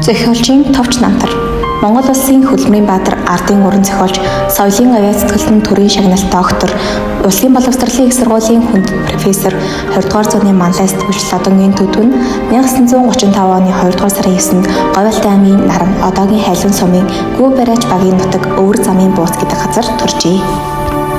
Зохиолчийн Товч Намтар. Монгол Улсын Хөдөлмөрийн Баатар ардын уран зохиолч, соёлын авиа сэтгэлтэн төрийн шагналт доктор, Улсын боловсролын их сургуулийн хүнд профессор, 20 дугаар зууны манлай сэтгүүлч Лодонгийн төдөө нь 1935 оны 2 дугаар сарын 9-нд Говьалтай аймгийн Наран, одоогийн Хайлуун сумын Гүү бариач багийн нутаг Өвөр замын бууц гэдэг газар төржээ.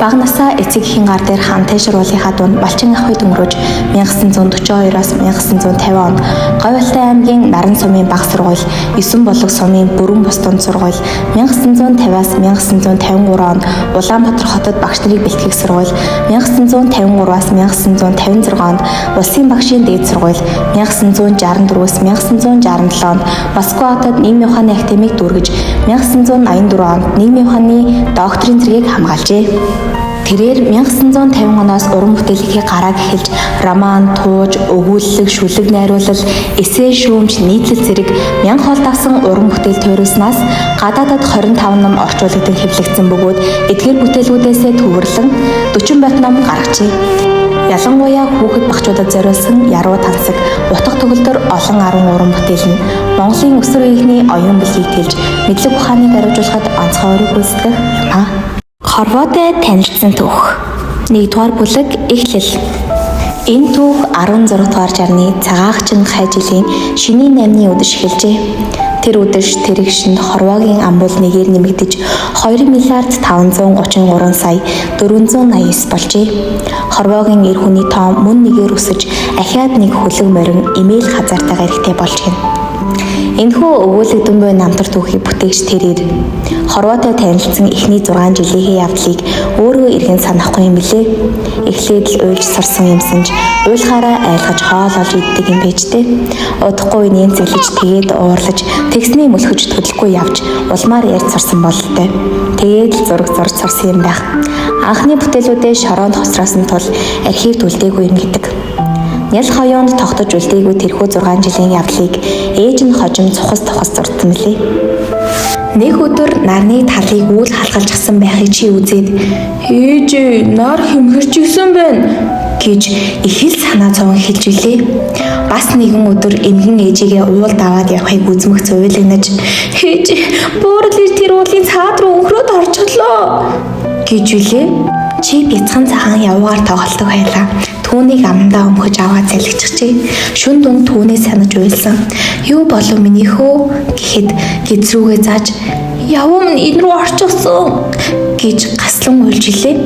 Бага насаа эцэг эхийн гар дээр хаан тайшруулынхаа дунд малчин ахуйд өнгөрөөж 1942-оос 1950 онд Говьалтай аймгийн Наран сумын бага сургууль, 9 болог сумын Бүрэн бус дунд сургууль, 1950-аас 1953 онд Улаанбаатар хотод багш нарыг бэлтгэх сургууль, 1953-аас 1956 онд Улсын багшийн дээд сургууль, 1964-ээс 1967 онд Москва хотод нийгмийн ухааны академиг дүүргэж, 1984 онд нийгмийн ухааны докторийн зэргийг хамгаалжээ. Тэрээр 1950 оноос уран бүтээлийнхээ гарааг эхэлж роман, тууж, өгүүлэлэг, шүлэг найруулал, эссе, шүүмж, нийтлэл зэрэг 1000 хоол давсан уран бүтээл тойруулснаас гадаадад 25 ном орчуулгад хэвлэгдсэн бөгөөд эдгээр бүтээлгүүдээсээ төвөрлөн 40 бот ном гаргажээ. Ялангуяа хүүхэд багчуудад зориулсан яруу тансаг, утга төгөлдөр олон 10 уран бүтээл нь Монголын өсвөр үеийнхний оюун бэлгийг тэлж мэдлэг ухааныг ариужуулахад онцгой өрөг гүйцэтгэх юм а. Хорвоотой танилцсан түүх. 1-р бүлэг эхлэл. Энэ түүх 16 дугаар жарны цагаагчин хай жилийн шөнийн 8-ны өдөр эхэлжээ. Тэр өдөр тэрэгшинд Хорвоогийн амбул нэгээр нэмэгдэж 2 миллиард 533 сая 489 болжээ. Хорвоогийн эр хүний тоо мөн нэгээр өсөж ахиад нэг хөлөг морин эмээл хазаартайгаар ихтэй болж гэнэ. Энэхүү өвөөлөгдөн буй намтар түүхийг бүтээгч тэрээр Хорвоотой танилцсан эхний 6 жилийн явдлыг өөрөө эргэн санахгүй юм билээ. Эхлээд л уйлж сурсан юмсанж уйлахаараа айлгаж хоол олж иддэг юм байжтэй. Удахгүй нэн зэглэж тэгээд уурлаж тэгсний мөлхөж төлөхгүй явж улмаар ярьж сурсан бололтой. Тэгээд л зураг зурж сурсан юм байх. Анхны бүтээлүүдээ шороонд хоцроосон тул архив түлдээгүй юм гэдэг. Нял хоёонд тогтож үлдээгүй тэрхүү 6 жилийн явдлыг ээж нь хожим цухас тухас зурдсан мөлий. Нэг өдөр нарны талыг үл халгалжсан байхыг чи үзээд "Ээж, нар хэмгэрч гисэн байна" гэж их л санаа зовон хэлж билээ. Бас нэгэн өдөр эмгэн ээжигээ уул даваад явахыг үзмэх зуйлагнаж "Ээж, буурал ир тэр уулын цаад руу өнхрөөд орчихлоо" гэж билээ. Чи бяцхан цагаан явгаар тоглолдог байлаа. Түүнийг амандаа өмхөж аваад залгичихжээ. Шүн дунд түүний санаж уйлсан. "Юу болов миний хөө" гэхэд гизрүүгээ зааж "Явам энэ рүү орчихсон" гэж гаслан уйлж илээ.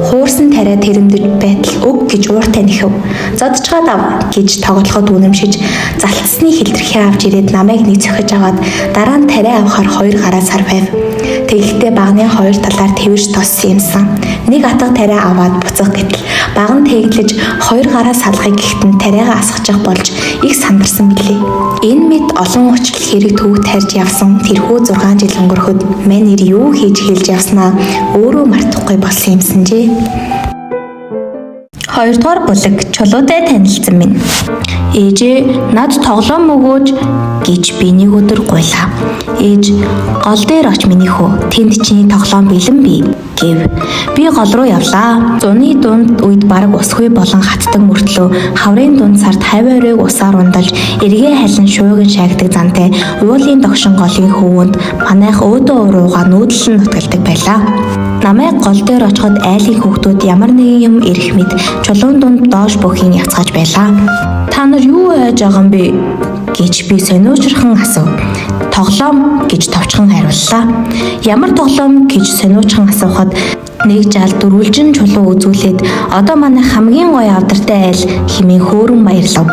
Хуурсан тариа тэрэмдэж байтал өг гэж ууртай нэхэв. "Зодчгаад ав" гэж тоглоход үнэмшиж залтсны хилдэрхээ авч ирээд намайг нэг цохиж аваад дараа нь тариа авахаар 2 гараа сар байв. Тэгэхдээ багны 2 талаар твэрж тоссон юмсан. Нэг атга тариа аваад буцах гэтэл баг нь тэглэж 2 гараа салахыг гэхтэн тариагаа асгачих болж их сандарсан билээ. Энэ мэд олон уучлал хэрэг төвөг тарьж явсан тэрхүү 6 жил өнгөрөхөд мань нэр юу хийж хэлж явснаа өөрөө мартахгүй болсон юмсанжээ. 2-р бүлэг чулуутай танилцсан минь. "Ээжээ, над тоглоом өгөөж" гэж би нэг өдөр гуйлаа. "Ээж, гол дээр оч миний хөө. Тэнд чиний тоглоом бэлэн бий" гэв. Би гол руу явлаа. Зуны дунд үед бараг усгүй болон хатдаг мөртлөө хаврын дунд сард хавь оройг усаар ундалж эргээ хайлан шуугин шаагдаг зантай уулын догшин голын хөвөнд манайх өөдөө урууга нүүдлэн нутгалдаг байлаа. Намайг гол дээр очиход айлын хүүхдүүд ямар нэгэн юм ирэх мэд чулуун дунд доош бүхийн яцгааж байлаа. "Та нар юу хайж байгаа юм бэ?" гэж би сониучрхан асуув. "Тоглоом" гэж товчхон хариуллаа. "Ямар тоглоом?" гэж сониучхан асуухад нэг жаал дөрвөлжин чулуу үзүүлээд "Одоо манай хамгийн гоё авдартай айл" хэмээн хөөрөн баярлав.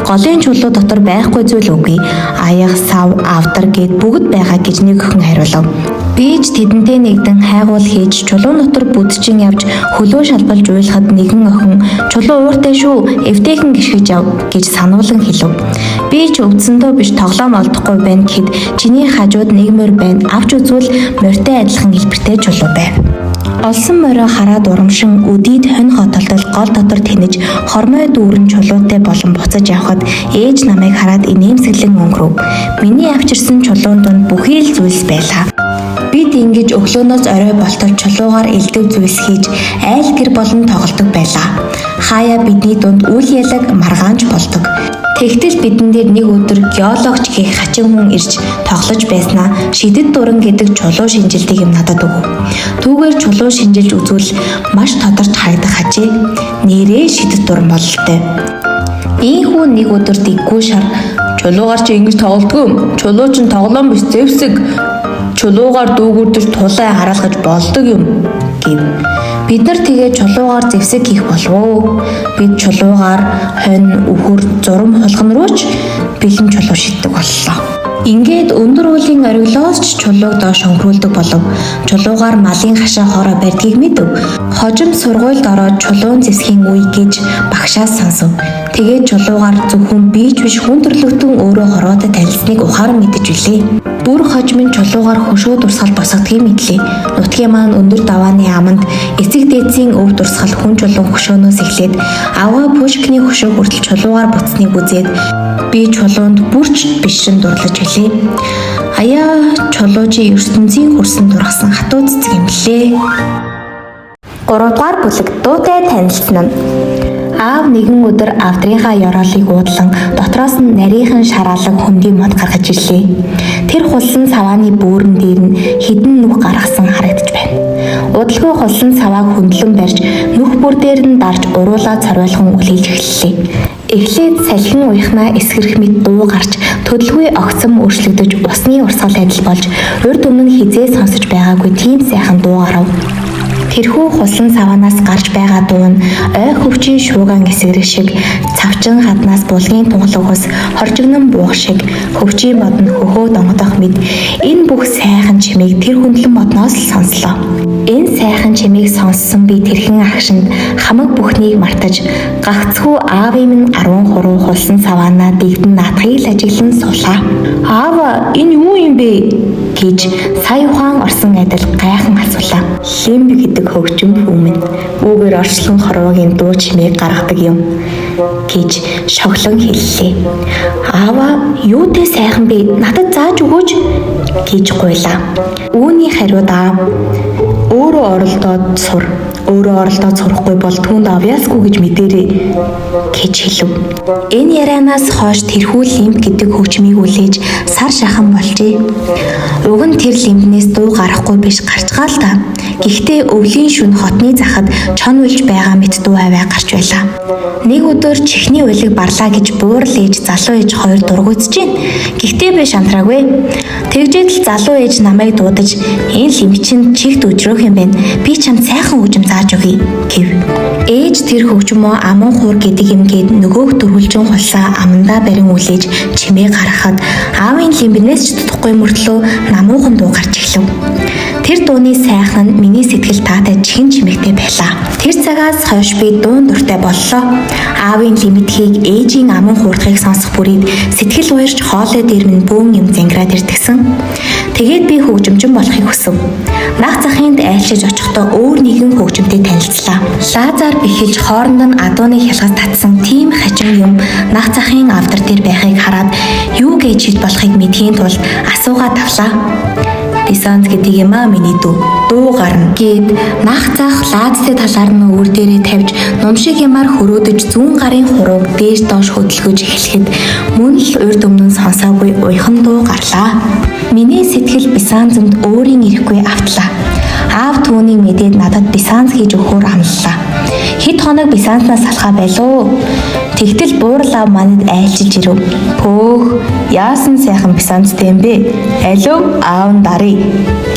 Голын чулуу дотор байхгүй зүйл үгүй. Аяга, сав, авдар гэд бүгд байгаа гэж нэг охин хариулав. Би ч тэдэнтэй нэгдэн хайгуул хийж чулуун дотор бүдчин явж хөлөө шалбалж уйлахад нэгэн охин "Чулуу ууртай шүү, эвтэйхэн гიშгэж яв" гэж сануулan хэлв. Би ч өвдсөндөө биш тоглоом олдохгүй байна гэхэд чиний хажууд нэг морь байна. Авч үзвэл морьтой адилхан хэлбэртэй чулуу байв. Олсон морио хараад урамшин өдийд хонь хотолдол гол дотор тэнэж хормой дүүрэн чулуутай болон буцаж явхад ээж намайг хараад инээмсэглэн өнгөрөв. Миний авчирсан чулуун дунд бүхий л зүйлс байлаа. Бид ингэж өглөөнөөс орой болтол чулуугаар элдв зүйлс хийж айл гэр болон тоглодог байлаа. Хаяа бидний дунд үйл ялаг маргаанч болдог. Тэгтэл бидэн дээр нэг өдөр геологч гэх хачин хүн ирж тоглож байснаа шидэд дуран гэдэг чулуу шинжилдэг юм надад өгөв. Түүгээр чулуу шинжилж үзвэл маш тодорч харагдах хажээ. Нэрээ шидэд дуран бололтой. Ийхүү нэг өдөр дэггүй шар чулуугаар чи ингэж тоглодгүй юм. Чулуу чин тоглоом биш зэвсэг. Чулуугаар дүүгүрдэж тулай хараалгаж болдог юм гэв. Бид нар тэгээ чулуугаар зэвсэг хийх болов уу? Бид чулуугаар хонь, үхэр, зурам хулган руу ч бэлэн чулуу шиддэг боллоо. Ингээд өндөр уулийн ориглоос ч чулууг доош өнгөрүүлдэг болов. Чулуугаар малын хашаа хороо барьдгийг мэдэв. Хожим сургуульд ороод чулуун зэвсгийн үе гэж багшаас сонсов. Тэгээд чулуугаар зөвхөн бийж биш хүн төрлөختөн өөрөө хороотой танилцсныг ухаан мэдэж билээ. Бүр хожимын чулуугаар хөшөө дурсгал босгодгийг мэдлээ. Нутгийн маань өндөр давааны аманд эцэг дээдсийн өв дурсгал хүн чулуун хөшөөнөөс эхлээд аваа Пушкины хөшөө хүртэл чулуугаар буцсныг үзээд би чулуунд бүрч бишрэн дурлаж билээ. Аяа чулуу чи ертөнцийн хөрсөн дургасан хатуу цэцэг юм лээ. 3 дугаар бүлэг дуутай танилцсан нь. Аав нэгэн өдөр авдрынхаа ёроолыг уудлан дотроос нь нарийнхан шараалаг хөндий мод гаргаж ирлээ. Тэр хулсан савааны бөөрөн дээр нь хідэн нүх гаргасан харагдаж байна. Удалгүй хулсан савааг хөндлөн барьж нүх бүр дээр нь дарж уруулаа цорвойлхон үлээж эхэллээ. Эхлээд салхин уяхнаа эсгэрэх мэт дуу гарч төдөлгүй огцом өөрчлөгдөж усны урсгал адил болж урд өмнө нь хизээ сонсож байгаагүй тийм сайхан дуу гарав. Тэрхүү хулсан саваанаас гарч байгаа дуу нь ой хөвчийн шууган эсгэрэх шиг, цавчин хаднаас булгийн тунгалаг ус хоржигнон буух шиг хөвчийн модон хөхөө донгодох мэд энэ бүх сайхан чимээг тэр хөндлөн модноос л сонслоо. Энэ сайхан чимээг сонссон би тэрхэн агшинд хамаг бүхнийг мартаж гагцхүү аавын минь 13 хулсан саваанаа дэгдэн наатахыг л ажиглан суулаа. Аава энэ юу юм бэ гэж сая ухаан орсон адил гайхан асуулаа. Лимб гэдэг хөгжим хүмүн үүгээр орчлон хорвогийн дуу чимээг гаргадаг юм гэж шоглон хэллээ. Аава юутэй сайхан бэ? Надад зааж өгөөч гэж гуйлаа. Үүний хариуд аав өөрөө оролдоод сур. Өөрөө оролдоод сурахгүй бол түүнд авьяасгүй гэж мэдэрээ гэж хэлв. Энэ ярианаас хойш тэрхүү лимб гэдэг хөгжмийг үлээж сар шахан болжээ. Уг нь тэр лимбнээс дуу гарахгүй биш гарчгаа л та. Гэхдээ өвлийн шөнө хотны захад чон үлж байгаа мэт дуу аваа гарч байлаа. Нэг өдөр чихний улиг барлаа гэж буурал ээж залуу ээж хоёр дургуйцж гин. Гэхдээ би шантраагүй. Тэгжээд л залуу ээж намайг дуудаж энэ лимб чинь чихд өжрөөх юм байна. Би чамд сайхан хөгжим зааж өгье гэв. Ээж тэр хөгжмөө аман хуур гэдэг юмгээд нөгөөх дөрвөлжин хулсаа амандаа барин үлээж чимээ гаргахад аавын лимбнээс ч тутахгүй мөртлөө намуухан дуу гарч эхлэв. Тэр дууны сайхан нь миний сэтгэл таатай чихэн чимэгтэй байлаа. Тэр цагаас хойш би дуун дуртай боллоо. Аавын лимитхийг ээжийн аман хуурдахыг сонсох бүрийг сэтгэл уярж хоолой дээр минь бөөн юм зангираад ирдгсэн. Тэгээд би хөгжимчин болохыг хүсв. Нах захынд айлшиж очихдоо өөр нэгэн хөгжимтэй танилцлаа. Лазар бэхэлж хооронд нь адууны хялгас татсан тийм хачин юм нах захын авдар дээр байхыг хараад юу гэж шийд болохыг мэдхийн тулд асуугаад тавлаа. Бисант гэдэг юм аа миний дуу гарна гэд нах зах лаазтай талаар нь өөр дээрээ тавьж нумшиг ямаар хөрөөдөж зүүн гарын хурууг дээж доош хөдөлгөж эхлэхэд мөн л урд өмнө сонсоогүй уйхан дуу гарлаа. Миний сэтгэл Бисанзанд өөрийн ирэхгүй автлаа. Аав түүнийг мэдээд надад Бисанз хийж өгөхөөр амлалаа. Хэд хоног Бисанзнаас салхаа байлоо. Тэгтэл буурал аав манад айлчилж ирэв. Пөөх яасан сайхан Бисанзтэй юм бэ? Алив аав дарыг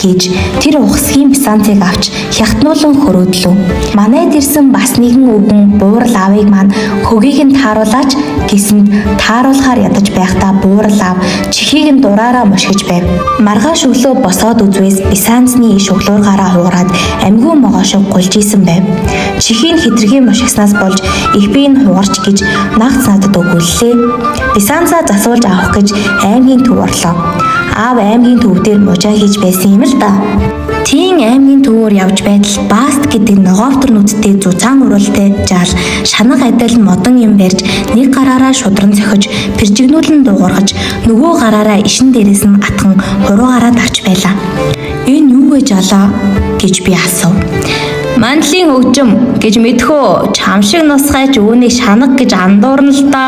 гэж тэр ухсгийн Бисанзыг авч хятнуулан хөрөөдлөө. Манайд ирсэн бас нэгэн өвгөн буурал аавыг маань хөгийг нь тааруулаач гэсэнд тааруулахаар ядаж байхдаа буурал аав чихийг нь дураараа мушгиж байв. Маргааш өглөө босоод үзвээс Бисанзны иш өглөөргаараа хуураад амьгүй могоошог гулж исэн байв. Чихийг хитрхийн мушгиснаас болж их бие нь хугарч гэж нагц надад өгүүллээ. Бисанзаа засуулж авах гэж аймгийн төв орлоо. Аав аймгийн төв дээр мужаа хийж байсан юм л да. Тийм аймгийн төвөөр явж байтал Баст гэдэг ногоовтор нүдтэй зузаан уралтай жаал шанаг адил модон юм барьж нэг гараараа шудран цохиж пэржигнүүлэн дуугаргаж нөгөө гараараа ишин дээрээс нь атхан хуруугаараа тарч байлаа. Энэ юу вэ жолоо гэж би асуув. Манлын хөгжим гэж мэдхөө чам шиг нусгайч үүний шанаг гэж андуурна л да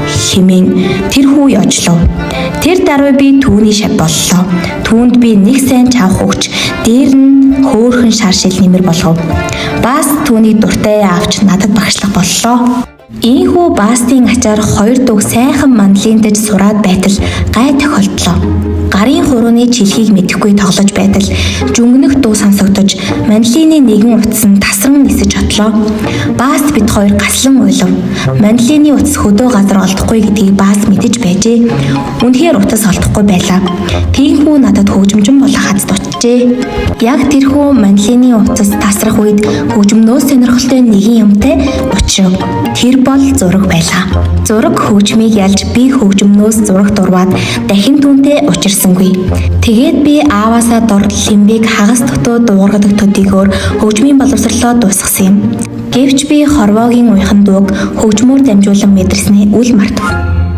хэмээн тэр хүү яжлав. Тэр даруй би түүний шав боллоо. Түүнд би нэг сайн чавх өгч дээр нь хөөхөн шар шил нэмэр болгов. Бас түүний дуртай авч надад багшлах боллоо. Ийхүү Бастийн ачаар хоёр дуу сайхан манлын дэж сураад байтал гай тохиолдлоо. Гарын хурууны чихийг мэдэхгүй тоглож байтал жүнгнэх дуу сонсогдож манлины нэгэн утас нь тасран нисэж отлоо. Баст бид хоёр гаслан уйлав. Манлины утас хөдөө газар олдохгүй гэдгийг Баст мэдэж байжээ. Үнэхээр утас олдохгүй байлаа. Тийхүү надад хөгжимжин болох хаз дутжээ. Яг тэрхүү манлины утас тасрах үед хөгжмнөөс сонирхолтой нэгэн юмтай учрав. Тэр бол зураг байлаа. Зураг хөгжмийг ялж би хөгжмнөөс зураг дурваад дахин түүнтэй учирсангүй. Тэгээд би ааваасаа дор лимбиг хагас дотоо дуургадаг төдийгөөр хөгжмийн боловсролоо дуусгасан юм. Гэвч би хорвоогийн уйхан дууг хөгжмөөр дамжуулан мэдэрснээ үл мартав.